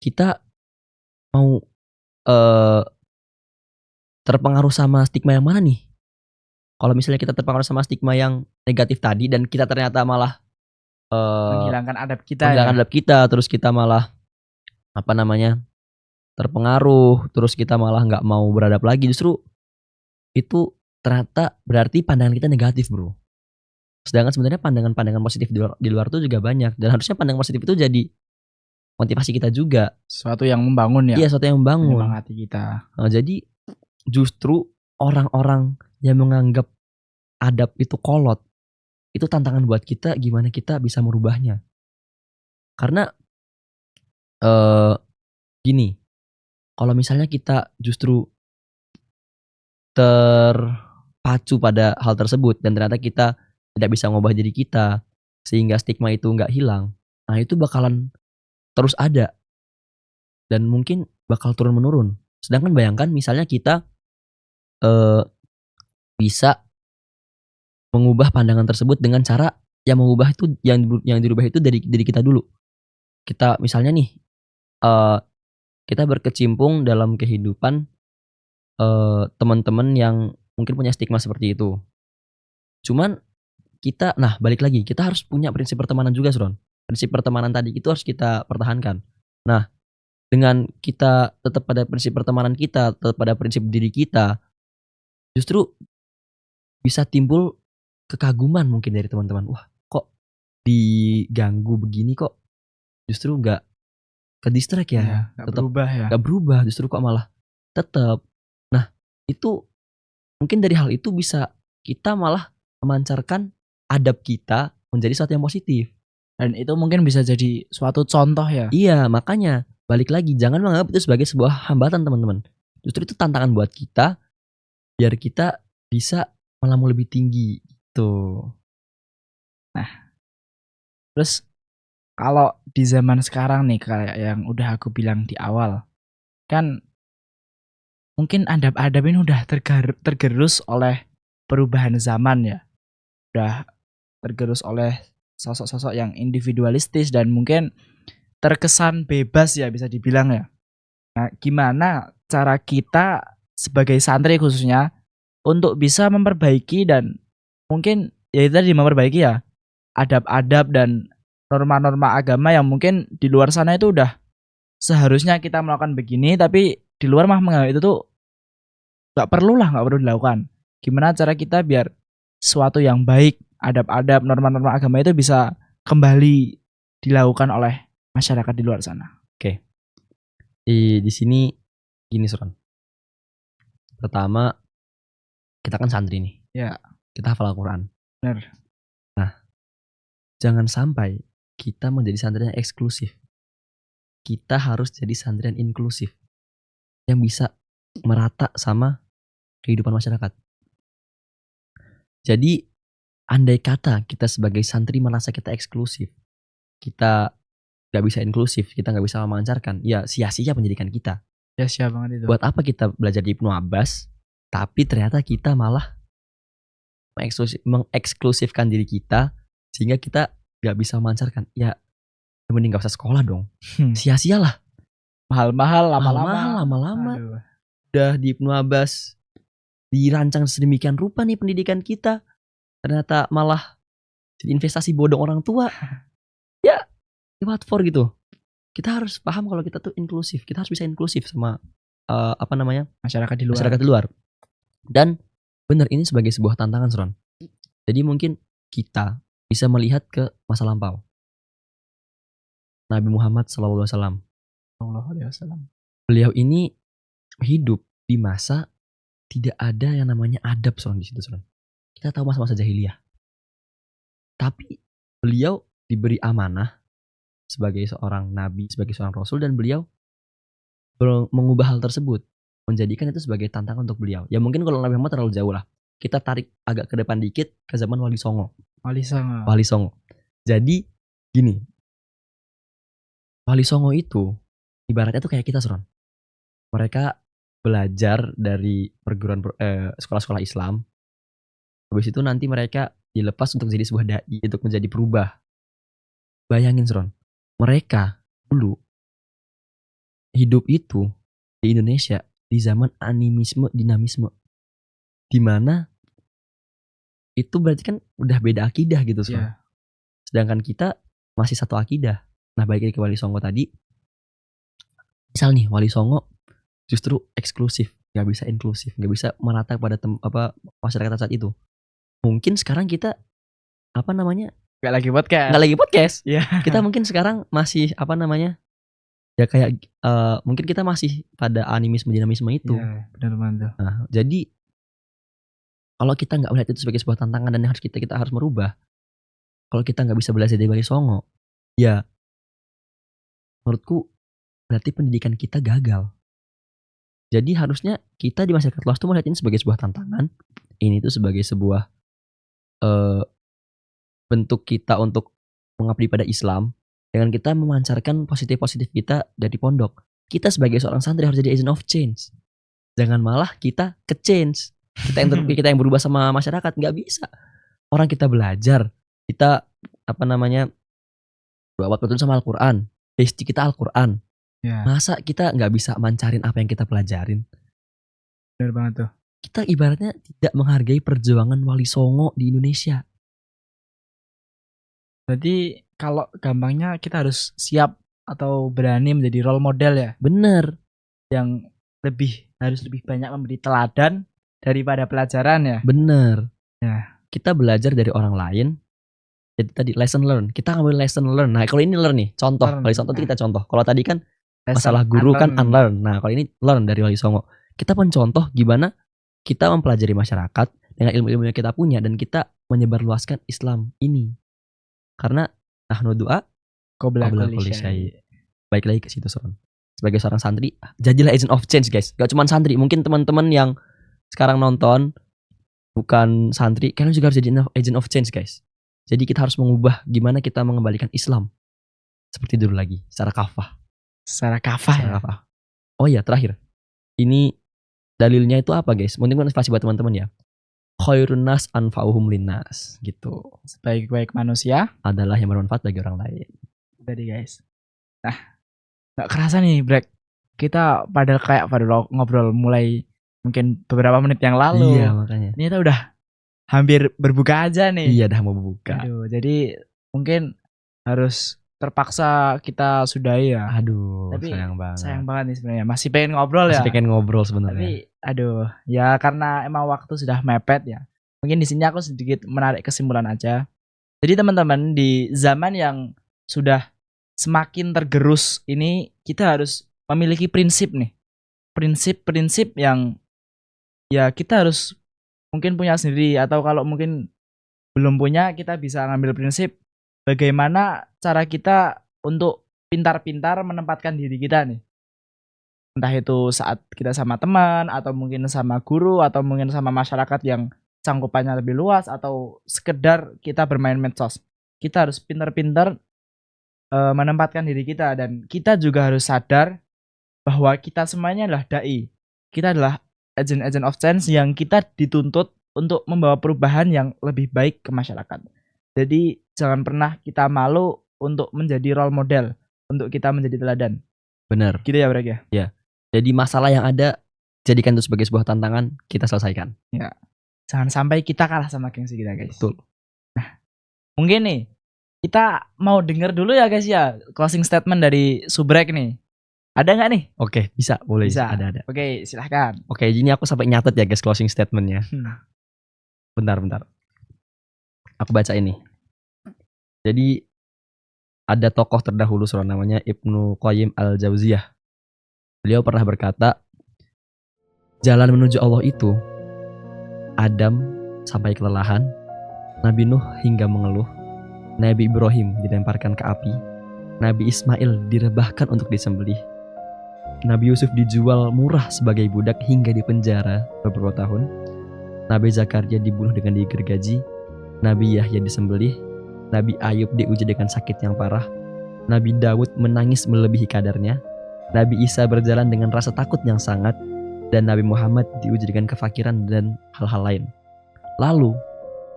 kita mau terpengaruh sama stigma yang mana nih? Kalau misalnya kita terpengaruh sama stigma yang negatif tadi dan kita ternyata malah Menghilangkan adab kita menghilangkan ya. adab kita, terus kita malah apa namanya terpengaruh, terus kita malah nggak mau beradab lagi, justru itu ternyata berarti pandangan kita negatif, bro. Sedangkan sebenarnya pandangan-pandangan positif di luar tuh juga banyak, dan harusnya pandangan positif itu jadi motivasi kita juga. Sesuatu yang membangun ya. Iya, sesuatu yang membangun. Menyemangati kita. Nah, jadi justru orang-orang yang menganggap adab itu kolot, itu tantangan buat kita gimana kita bisa merubahnya. Karena gini, kalau misalnya kita justru terpacu pada hal tersebut dan ternyata kita tidak bisa mengubah diri kita sehingga stigma itu nggak hilang, nah itu bakalan terus ada dan mungkin bakal turun menurun. Sedangkan bayangkan misalnya kita bisa mengubah pandangan tersebut dengan cara yang mengubah itu yang dirubah itu dari diri kita dulu. Kita misalnya nih kita berkecimpung dalam kehidupan teman-teman yang mungkin punya stigma seperti itu. Cuman kita balik lagi kita harus punya prinsip pertemanan juga, Sron. Prinsip pertemanan tadi itu harus kita pertahankan. Nah, dengan kita tetap pada prinsip pertemanan kita, tetap pada prinsip diri kita, justru bisa timbul kekaguman mungkin dari teman-teman. Wah, kok diganggu begini kok justru nggak ke distract ya, Iya, nggak tetap berubah ya. nggak berubah, justru kok malah tetap. Nah, itu mungkin dari hal itu bisa kita malah memancarkan adab kita menjadi sesuatu yang positif. Dan itu mungkin bisa jadi suatu contoh ya. Iya, makanya balik lagi jangan menganggap itu sebagai sebuah hambatan, teman-teman. Justru itu tantangan buat kita biar kita bisa melambung lebih tinggi gitu. Terus kalau di zaman sekarang nih kayak yang udah aku bilang di awal, kan mungkin adab-adab ini udah tergerus oleh perubahan zaman ya. Udah tergerus oleh sosok-sosok yang individualistis dan mungkin terkesan bebas ya bisa dibilang ya. Nah, gimana cara kita sebagai santri khususnya untuk bisa memperbaiki dan mungkin ya itu tadi memperbaiki ya adab-adab dan norma-norma agama yang mungkin di luar sana itu udah seharusnya kita melakukan begini tapi di luar mah menganggap itu tuh nggak perlu dilakukan. Gimana cara kita biar sesuatu yang baik, adab-adab, norma-norma agama itu bisa kembali dilakukan oleh masyarakat di luar sana. Oke. Di sini gini, Suran. Pertama, kita kan santri nih. Ya. Kita hafal Al-Quran. Benar. Nah, jangan sampai kita menjadi santri yang eksklusif. Kita harus jadi santri yang inklusif. Yang bisa merata sama kehidupan masyarakat. Jadi, andai kata kita sebagai santri merasa kita eksklusif, kita gak bisa inklusif, kita gak bisa memancarkan, ya sia-sia pendidikan kita. Ya siap banget itu. Buat apa kita belajar di Ibnu Abbas, tapi ternyata kita malah mengeksklusifkan diri kita, sehingga kita gak bisa memancarkan. Ya, mending gak usah sekolah dong. Sia-sia lah. Mahal-mahal, lama-lama. Aduh. Udah di Ibnu Abbas dirancang sedemikian rupa nih pendidikan kita, ternyata malah jadi investasi bodong orang tua. Ya, what for gitu. Kita harus paham kalau kita tuh inklusif. Kita harus bisa inklusif sama Masyarakat di luar. masyarakat di luar. Dan benar ini sebagai sebuah tantangan, Sron. Jadi mungkin kita bisa melihat ke masa lampau. Nabi Muhammad SAW. Sallallahu alaihi wasallam. Beliau ini hidup di masa tidak ada yang namanya adab Son di situ Son. Kita tahu masa-masa jahiliyah. Tapi beliau diberi amanah sebagai seorang nabi, sebagai seorang rasul, dan beliau mengubah hal tersebut, menjadikan itu sebagai tantangan untuk beliau. Ya mungkin kalau Nabi Muhammad terlalu jauh lah. Kita tarik agak ke depan dikit ke zaman Wali Songo. Wali Songo. Wali Songo. Jadi gini, Wali Songo itu ibaratnya tuh kayak kita Son. Mereka belajar dari sekolah-sekolah Islam. Habis itu nanti mereka dilepas untuk menjadi sebuah dai, untuk menjadi perubah. Bayangin Son, mereka dulu hidup itu di Indonesia di zaman animisme, dinamisme, di mana itu berarti kan udah beda akidah gitu Son. Iya. Sedangkan kita masih satu akidah. Nah balik lagi ke Wali Songo tadi, misal nih Wali Songo justru eksklusif, nggak bisa inklusif, nggak bisa merata pada masyarakat saat itu. Mungkin sekarang kita Gak lagi podcast. nggak lagi podcast. Iya. Kita mungkin sekarang masih ya kayak mungkin kita masih pada animisme dinamisme itu. Iya, benar banget. Nah, jadi kalau kita nggak melihat itu sebagai sebuah tantangan dan yang harus kita harus merubah. Kalau kita nggak bisa belajar dari Wali Songo, ya menurutku berarti pendidikan kita gagal. Jadi harusnya kita di masyarakat luas tuh melihat ini sebagai sebuah tantangan. Ini tuh sebagai sebuah bentuk kita untuk mengabdi pada Islam dengan kita memancarkan positif-positif kita dari pondok. Kita sebagai seorang santri harus jadi agent of change. Jangan malah kita ke change. Kita yang berubah sama masyarakat, nggak bisa. Orang kita belajar, kita buat betul sama Al-Quran. Basic kita Al-Quran. Iya. Masa kita nggak bisa mancarin apa yang kita pelajarin? Benar banget tuh. Kita ibaratnya tidak menghargai perjuangan Wali Songo di Indonesia. Jadi kalau gampangnya kita harus siap atau berani menjadi role model ya, Bener. yang harus lebih banyak memberi teladan daripada pelajaran ya. Bener. Ya. Kita belajar dari orang lain. Jadi tadi lesson learn. Kita ngambil lesson learn. Nah kalau ini learn nih. Contoh. Learn. Kalau contoh kita contoh. Kalau tadi kan Lesson masalah guru kan unlearn. unlearn. Nah kalau ini learn dari Wali Songo. Kita pun contoh gimana kita mempelajari masyarakat dengan ilmu-ilmu yang kita punya. Dan kita menyebarluaskan Islam ini. Karena nahnu du'a Qabla qabla kulli kulli syai'. syai'. Baik lagi ke situ Son. Sebagai seorang santri, jadilah agent of change guys. Gak cuma santri, mungkin teman-teman yang sekarang nonton bukan santri, kalian juga harus jadi agent of change guys. Jadi kita harus mengubah gimana kita mengembalikan Islam seperti dulu lagi, secara kafah. Secara kafah ya. Secara kafah. Oh iya, terakhir. Ini dalilnya itu apa guys? Mungkin inspirasi buat teman-teman ya. Khairun nas anfa'uhum linnas gitu. Sebaik-baik manusia Adalah yang bermanfaat bagi orang lain. tadi guys. Nah, gak kerasa nih Brek. Kita pada ngobrol mulai mungkin beberapa menit yang lalu. Iya, makanya. Ini kita udah hampir berbuka aja nih. Iya, dah mau buka. Aduh, jadi mungkin harus terpaksa kita sudahi ya. Aduh, Tapi sayang banget. Sayang banget nih sebenarnya. Masih pengen ngobrol ya. Masih pengen ngobrol sebenarnya. Tapi aduh, ya karena emang waktu sudah mepet ya. Mungkin di sini aku sedikit menarik kesimpulan aja. Jadi teman-teman, di zaman yang sudah semakin tergerus ini, kita harus memiliki prinsip nih. Prinsip-prinsip yang ya kita harus mungkin punya sendiri, atau kalau mungkin belum punya, kita bisa ngambil prinsip bagaimana cara kita untuk pintar-pintar menempatkan diri kita nih. Entah itu saat kita sama teman, atau mungkin sama guru, atau mungkin sama masyarakat yang cangkupannya lebih luas, atau sekedar kita bermain medsos. Kita harus pintar-pintar menempatkan diri kita, dan kita juga harus sadar bahwa kita semuanya adalah dai. Kita adalah agent of change yang kita dituntut untuk membawa perubahan yang lebih baik ke masyarakat. Jadi jangan pernah kita malu untuk menjadi role model, untuk kita menjadi teladan. Bener. Gitu ya Brek ya? Ya. Jadi masalah yang ada, jadikan itu sebagai sebuah tantangan, kita selesaikan. Ya. Jangan sampai kita kalah sama gengsi kita guys. Betul. Nah, mungkin nih kita mau denger dulu ya guys ya, closing statement dari Subrek nih. Ada nggak nih? Oke, bisa, boleh. Bisa. Ada. Oke, silahkan. Oke, ini aku sampai nyatet ya guys closing statementnya. Bentar. Aku baca ini. Jadi ada tokoh terdahulu namanya Ibnu Qayyim al-Jauziyah. Beliau pernah berkata, Jalan menuju Allah itu, Adam sampai kelelahan, Nabi Nuh hingga mengeluh, Nabi Ibrahim dilemparkan ke api, Nabi Ismail direbahkan untuk disembelih, Nabi Yusuf dijual murah sebagai budak hingga dipenjara beberapa tahun, Nabi Zakaria dibunuh dengan digergaji, Nabi Yahya disembelih, Nabi Ayub diuji dengan sakit yang parah, Nabi Daud menangis melebihi kadarnya, Nabi Isa berjalan dengan rasa takut yang sangat, dan Nabi Muhammad diuji dengan kefakiran dan hal-hal lain. Lalu,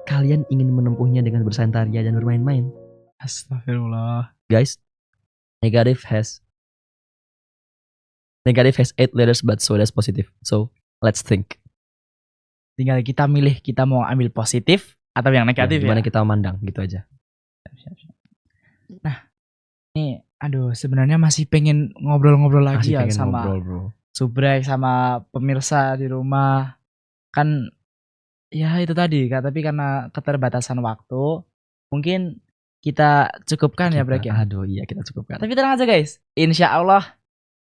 kalian ingin menempuhnya dengan bersantaria dan bermain-main. Astagfirullah. Guys, negative has 8 letters but so does positive. So, let's think. Tinggal kita milih kita mau ambil positif atau yang negatif Gimana ya. kita memandang, gitu aja. Nah, ini aduh sebenarnya masih pengen ngobrol-ngobrol lagi Masih ya pengen sama ngobrol, bro. Subrek sama pemirsa di rumah. Kan ya itu tadi, tapi karena keterbatasan waktu, mungkin kita cukupkan ya Brek ya. Aduh, iya kita cukupkan. Tapi tenang aja guys, insya Allah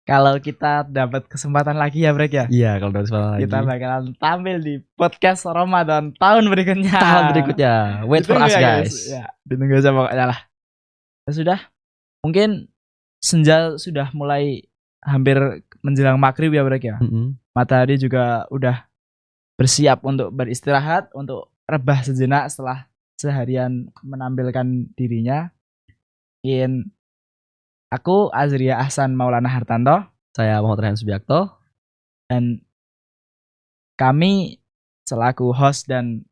kalau kita dapat kesempatan lagi ya Brek ya, Iya, kalau dari sekolah lagi. kita bakalan tampil di podcast Ramadan tahun berikutnya. Tahun berikutnya. Wait for Ditunggu us, ya, guys. Ya, ditunggu aja pokoknya lah. Ya sudah, mungkin senja sudah mulai hampir menjelang maghrib ya Brek ya. Mm-mm. Matahari juga udah bersiap untuk beristirahat, untuk rebah sejenak setelah seharian menampilkan dirinya. Aku Azria Ahsan Maulana Hartanto, Saya Muhammad Rehan Subiakto. dan kami selaku host dan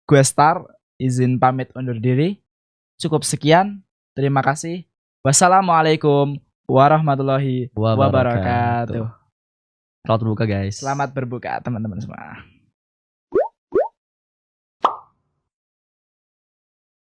guest star izin pamit undur diri. Cukup sekian, terima kasih. Wassalamualaikum warahmatullahi wabarakatuh. Selamat berbuka, guys. Selamat berbuka teman-teman semua.